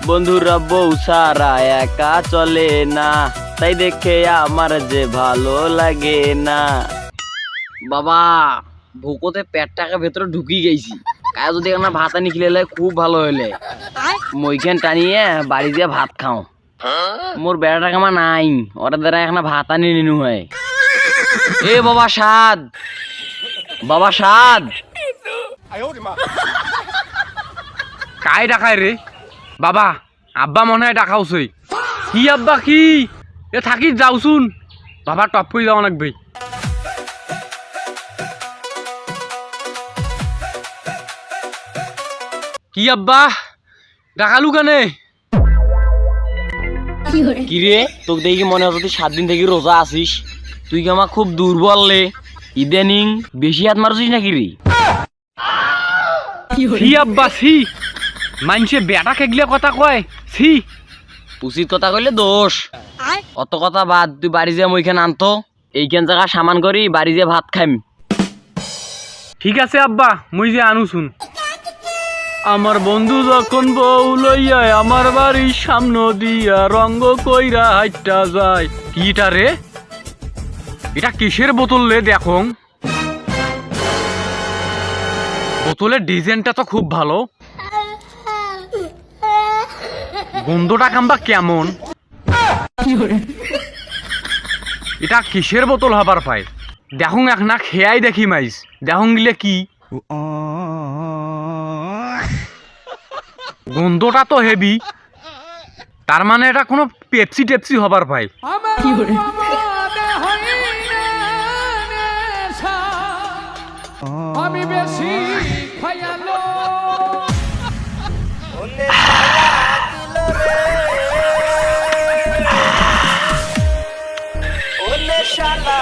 বন্ধুরা বউ সারা একা চলে না, তাই দেখে আমার যে ভালো লাগে না। বাবা ভোকতে পেটটাকে ভেতরে ঢুকি গেছি, কাজ যদি একটা ভাত আনি খেলে খুব ভালো হলে মইখান টানিয়ে বাড়ি দিয়ে ভাত খাও। মোর বেড়াটা কামা নাই, ওরা দ্বারা এখন ভাত আনি নিনু হয়। এ বাবা সাদ, বাবা সাদ, কাই ডাকায় রে বাবা? আব্বা মনে হয় ডাকাওছে। কি আব্বা কি? এ থাকি যাওছুন, বাবা টপ করে যাওয়া লাগবে। কি আব্বা ডাকালু কানে? কিরে তোকে দেখি মনে হচ্ছে তুই 7 দিন থেকে রোজা আছিস। তুই কি আমার খুব দুর্বল লে, ইদানিং বেশি হাত মারছিস নাকি রে? সি আব্বা সি, মানুষে বেটা খেগলে কথা কয় সি। উচিত কথা কইলে দোষ। অত কথা বাদ, তুই বাড়ি যা ওইখানে আনতো, এইখান জায়গা সামান করি বাড়ি যে ভাত খাইম। ঠিক আছে আব্বা, মুই যে আনুছুন। আমার বন্ধু যখন বউ লইয়া আমার বাড়ির সামনে দিয়া রঙ্গ কইরা হাইটা যায়। কিটা রে? এটা কিসের বোতল রে? দেখো বোতলের ডিজাইনটা তো খুব ভালো, গন্ধটা কাম্বা কেমন? এটা কিসের বোতল হবার পায়? দেখুন এক না খেয়াই দেখি মাইস, দেখুন গিলে কি গন্ধটা তো হেভি। তার মানে এটা কোনো পেপসি টেপসি হবার পায়। আমি বেশি খায়ালো শালা